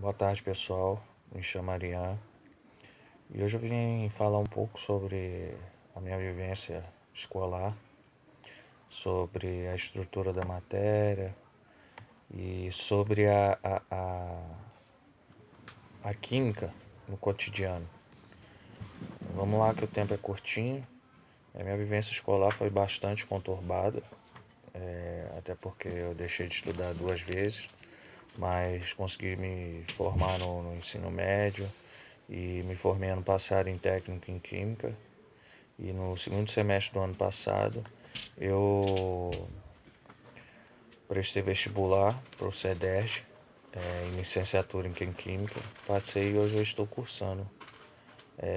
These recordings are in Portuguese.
Boa tarde, pessoal. Me chamo Ariane e hoje eu vim falar um pouco sobre a minha vivência escolar, sobre a estrutura da matéria e sobre a química no cotidiano. Vamos lá, que o tempo é curtinho. A minha vivência escolar foi bastante conturbada, até porque eu deixei de estudar 2 vezes, mas consegui me formar no ensino médio e me formei ano passado em técnico em química. E no segundo semestre do ano passado eu prestei vestibular para o CEDERJ, em licenciatura em Química. Passei e hoje eu estou cursando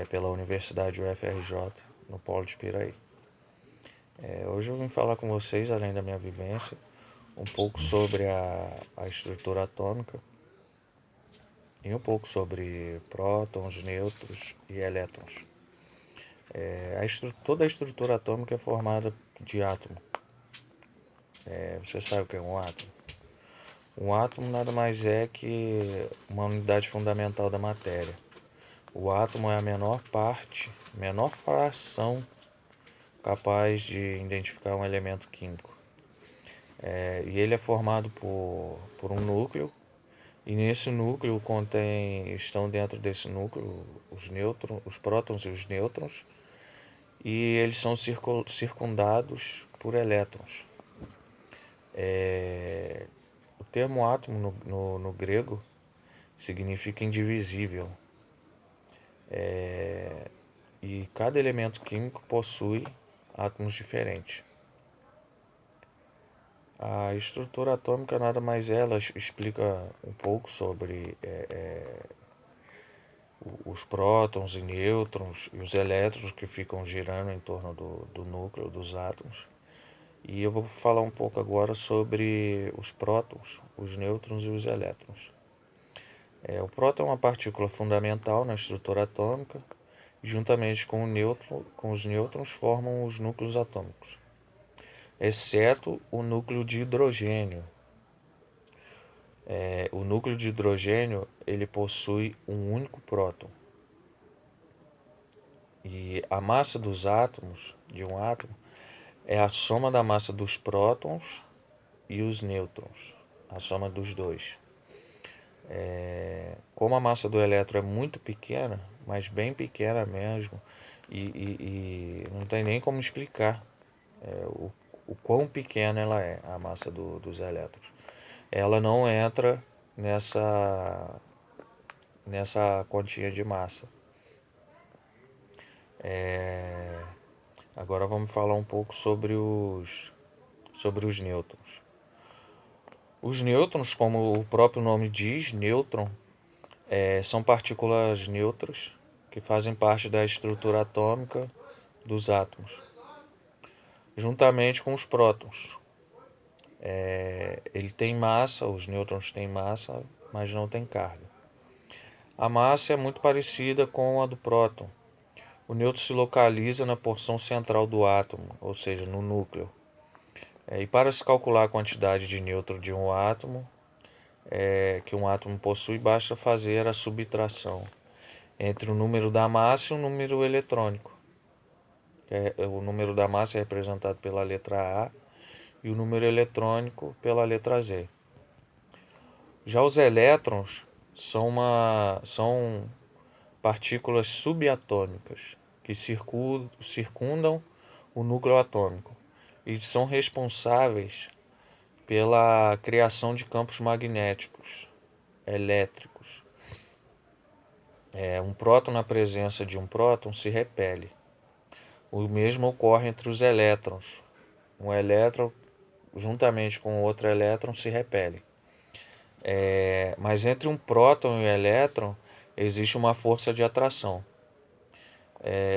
pela Universidade UFRJ, no Polo de Piraí. Hoje eu vim falar com vocês, além da minha vivência, um pouco sobre a estrutura atômica e um pouco sobre prótons, nêutrons e elétrons. Toda a estrutura atômica é formada de átomo. Você sabe o que é um átomo? Um átomo nada mais é que uma unidade fundamental da matéria. O átomo é a menor parte, menor fração capaz de identificar um elemento químico. E ele é formado por um núcleo, e nesse núcleo estão dentro desse núcleo os prótons e os nêutrons, e eles são circundados por elétrons. O termo átomo no grego significa indivisível, e cada elemento químico possui átomos diferentes. A estrutura atômica nada mais é, ela explica um pouco sobre os prótons e nêutrons e os elétrons que ficam girando em torno do núcleo dos átomos. E eu vou falar um pouco agora sobre os prótons, os nêutrons e os elétrons. O próton é uma partícula fundamental na estrutura atômica, e juntamente com os nêutrons formam os núcleos atômicos, exceto o núcleo de hidrogênio. O núcleo de hidrogênio ele possui um único próton. E a massa dos átomos, de um átomo, é a soma da massa dos prótons e os nêutrons, a soma dos dois. Como a massa do elétron é muito pequena, mas bem pequena mesmo, e não tem nem como explicar o quão pequena ela é, a massa dos elétrons. Ela não entra nessa continha de massa. Agora vamos falar um pouco sobre os nêutrons. Os nêutrons, como o próprio nome diz, nêutron, são partículas neutras que fazem parte da estrutura atômica dos átomos, juntamente com os prótons. Ele tem massa, os nêutrons têm massa, mas não tem carga. A massa é muito parecida com a do próton. O nêutron se localiza na porção central do átomo, ou seja, no núcleo. E para se calcular a quantidade de nêutron de um átomo, que um átomo possui, basta fazer a subtração entre o número da massa e o número eletrônico. O número da massa é representado pela letra A e o número eletrônico pela letra Z. Já os elétrons são partículas subatômicas que circundam o núcleo atômico e são responsáveis pela criação de campos magnéticos elétricos. Um próton na presença de um próton se repele. O mesmo ocorre entre os elétrons. Um elétron, juntamente com outro elétron, se repele. Mas entre um próton e um elétron existe uma força de atração.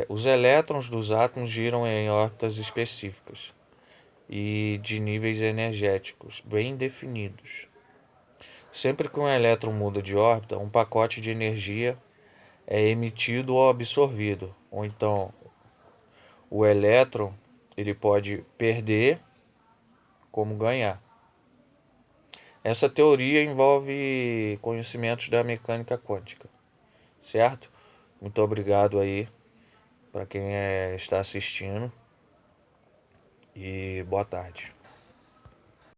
Os elétrons dos átomos giram em órbitas específicas e de níveis energéticos bem definidos. Sempre que um elétron muda de órbita, um pacote de energia é emitido ou absorvido, ou então o elétron ele pode perder como ganhar. Essa teoria envolve conhecimentos da mecânica quântica, certo? Muito obrigado aí para quem está assistindo e boa tarde.